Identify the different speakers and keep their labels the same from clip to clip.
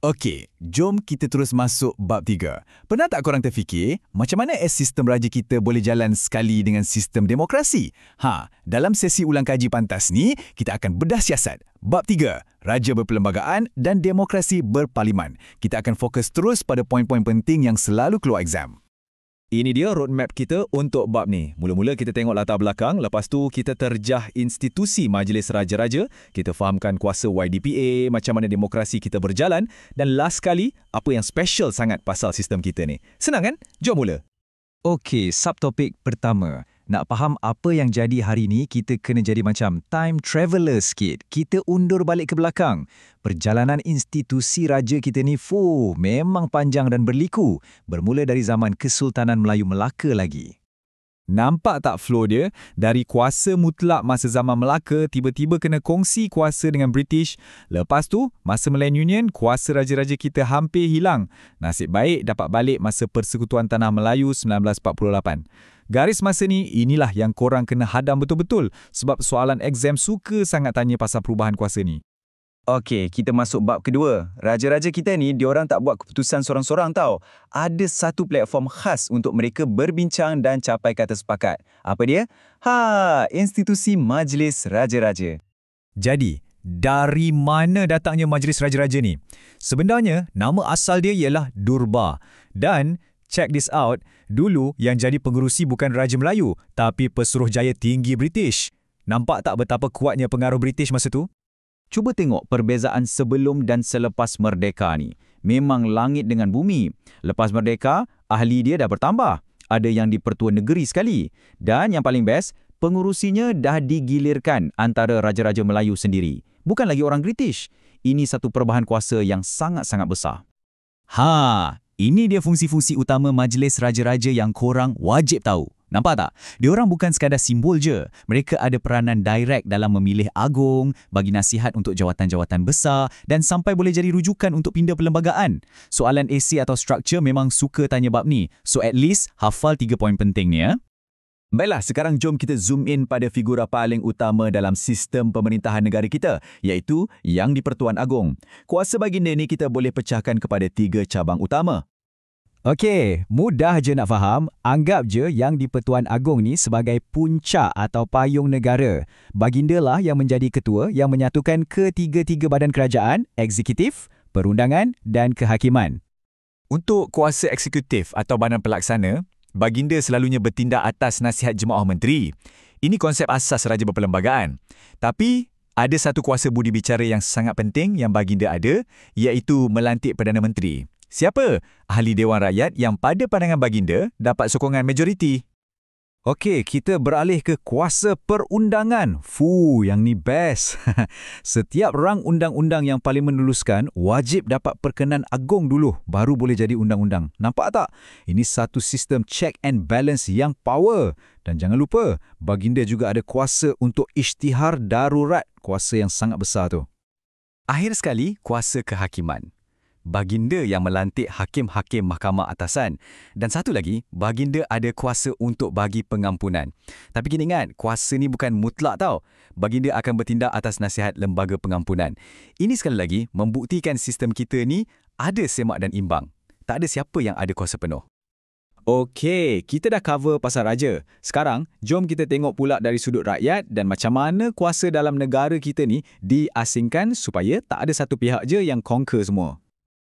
Speaker 1: Okey, jom kita terus masuk bab 3. Pernah tak korang terfikir, macam mana sistem raja kita boleh jalan sekali dengan sistem demokrasi? Dalam sesi ulang kaji pantas ni, kita akan bedah siasat. Bab 3, Raja Berperlembagaan dan Demokrasi Berparlimen. Kita akan fokus terus pada poin-poin penting yang selalu keluar exam.
Speaker 2: Ini dia roadmap kita untuk bab ni. Mula-mula kita tengok latar belakang, lepas tu kita terjah institusi Majlis Raja-Raja, kita fahamkan kuasa YDPA, macam mana demokrasi kita berjalan, dan last kali, apa yang special sangat pasal sistem kita ni. Senang kan? Jom mula.
Speaker 3: Okey, subtopik pertama. Nak faham apa yang jadi hari ni, kita kena jadi macam time traveller sikit. Kita undur balik ke belakang. Perjalanan institusi raja kita ni, memang panjang dan berliku. Bermula dari zaman Kesultanan Melayu Melaka lagi.
Speaker 2: Nampak tak flow dia? Dari kuasa mutlak masa zaman Melaka, tiba-tiba kena kongsi kuasa dengan British. Lepas tu, masa Millennium, kuasa raja-raja kita hampir hilang. Nasib baik dapat balik masa Persekutuan Tanah Melayu 1948. Garis masa ni, inilah yang korang kena hadam betul-betul sebab soalan exam suka sangat tanya pasal perubahan kuasa ni.
Speaker 3: Okey, kita masuk bab kedua. Raja-raja kita ni, diorang tak buat keputusan sorang-sorang tau. Ada satu platform khas untuk mereka berbincang dan capai kata sepakat. Apa dia? Institusi Majlis Raja-Raja.
Speaker 2: Jadi, dari mana datangnya Majlis Raja-Raja ni? Sebenarnya, nama asal dia ialah Durbar. Dan, check this out, dulu yang jadi pengerusi bukan Raja Melayu, tapi Pesuruhjaya Tinggi British. Nampak tak betapa kuatnya pengaruh British masa tu?
Speaker 3: Cuba tengok perbezaan sebelum dan selepas merdeka ni. Memang langit dengan bumi. Lepas merdeka, ahli dia dah bertambah. Ada yang di Pertua Negeri sekali. Dan yang paling best, pengurusinya dah digilirkan antara Raja-Raja Melayu sendiri. Bukan lagi orang British. Ini satu perubahan kuasa yang sangat-sangat besar.
Speaker 1: Ini dia fungsi-fungsi utama Majlis Raja-Raja yang korang wajib tahu. Nampak tak? Diorang bukan sekadar simbol je. Mereka ada peranan direct dalam memilih agung, bagi nasihat untuk jawatan-jawatan besar dan sampai boleh jadi rujukan untuk pindah perlembagaan. Soalan essay atau structure memang suka tanya bab ni. So at least hafal 3 poin penting ni ya. Baiklah, sekarang jom kita zoom in pada figura paling utama dalam sistem pemerintahan negara kita, iaitu Yang di-Pertuan Agong. Kuasa baginda ni kita boleh pecahkan kepada 3 cabang utama.
Speaker 3: Okey, mudah je nak faham. Anggap je Yang di-Pertuan Agong ni sebagai puncak atau payung negara. Baginda lah yang menjadi ketua yang menyatukan ketiga-tiga badan kerajaan, eksekutif, perundangan dan kehakiman.
Speaker 2: Untuk kuasa eksekutif atau badan pelaksana, baginda selalunya bertindak atas nasihat jemaah menteri. Ini konsep asas Raja Berperlembagaan. Tapi, ada satu kuasa budi bicara yang sangat penting yang baginda ada, iaitu melantik Perdana Menteri. Siapa? Ahli Dewan Rakyat yang pada pandangan baginda dapat sokongan majoriti.
Speaker 3: Okey, kita beralih ke kuasa perundangan. Yang ni best. Setiap rang undang-undang yang Parlimen luluskan wajib dapat perkenan agung dulu baru boleh jadi undang-undang. Nampak tak? Ini satu sistem check and balance yang power. Dan jangan lupa, baginda juga ada kuasa untuk isytihar darurat. Kuasa yang sangat besar tu.
Speaker 1: Akhir sekali, kuasa kehakiman. Baginda yang melantik hakim-hakim mahkamah atasan. Dan satu lagi, baginda ada kuasa untuk bagi pengampunan. Tapi kena ingat, kuasa ni bukan mutlak tau. Baginda akan bertindak atas nasihat lembaga pengampunan. Ini sekali lagi membuktikan sistem kita ni ada semak dan imbang. Tak ada siapa yang ada kuasa penuh.
Speaker 2: Okey, kita dah cover pasal raja. Sekarang, jom kita tengok pula dari sudut rakyat dan macam mana kuasa dalam negara kita ni diasingkan supaya tak ada satu pihak je yang conquer semua.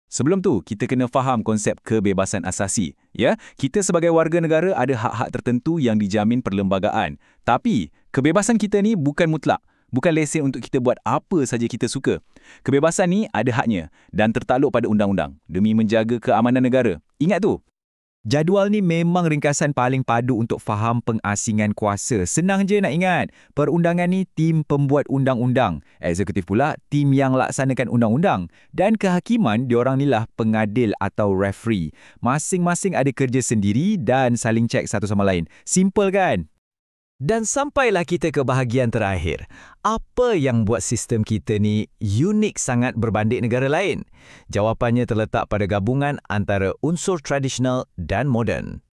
Speaker 2: Sebelum tu, kita kena faham konsep kebebasan asasi. Ya, kita sebagai warga negara ada hak-hak tertentu yang dijamin perlembagaan. Tapi, kebebasan kita ni bukan mutlak. Bukan lesen untuk kita buat apa saja kita suka. Kebebasan ni ada haknya dan tertakluk pada undang-undang demi menjaga keamanan negara. Ingat tu.
Speaker 3: Jadual ni memang ringkasan paling padu untuk faham pengasingan kuasa. Senang je nak ingat. Perundangan ni tim pembuat undang-undang. Eksekutif pula tim yang laksanakan undang-undang. Dan kehakiman diorang ni lah pengadil atau referee. Masing-masing ada kerja sendiri dan saling cek satu sama lain. Simple kan? Dan sampailah kita ke bahagian terakhir. Apa yang buat sistem kita ni unik sangat berbanding negara lain? Jawapannya terletak pada gabungan antara unsur tradisional dan moden.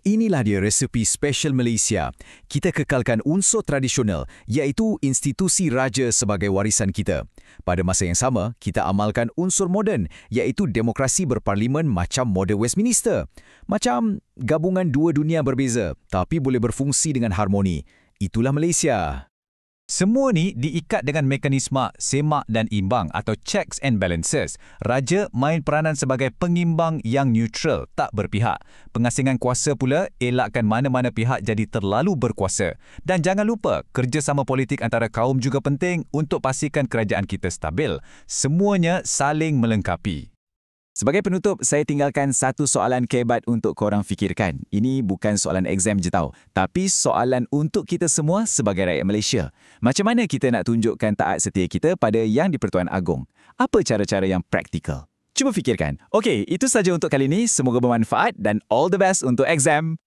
Speaker 4: Inilah dia resepi special Malaysia. Kita kekalkan unsur tradisional, iaitu institusi raja sebagai warisan kita. Pada masa yang sama, kita amalkan unsur moden, iaitu demokrasi berparlimen macam model Westminster. Macam gabungan dua dunia berbeza, tapi boleh berfungsi dengan harmoni. Itulah Malaysia.
Speaker 3: Semua ni diikat dengan mekanisme semak dan imbang atau checks and balances. Raja main peranan sebagai pengimbang yang neutral, tak berpihak. Pengasingan kuasa pula elakkan mana-mana pihak jadi terlalu berkuasa. Dan jangan lupa, kerjasama politik antara kaum juga penting untuk pastikan kerajaan kita stabil. Semuanya saling melengkapi.
Speaker 2: Sebagai penutup, saya tinggalkan satu soalan kebat untuk korang fikirkan. Ini bukan soalan exam je tau, tapi soalan untuk kita semua sebagai rakyat Malaysia. Macam mana kita nak tunjukkan taat setia kita pada Yang di-Pertuan Agong? Apa cara-cara yang praktikal? Cuba fikirkan. Okey, itu saja untuk kali ini. Semoga bermanfaat dan all the best untuk exam.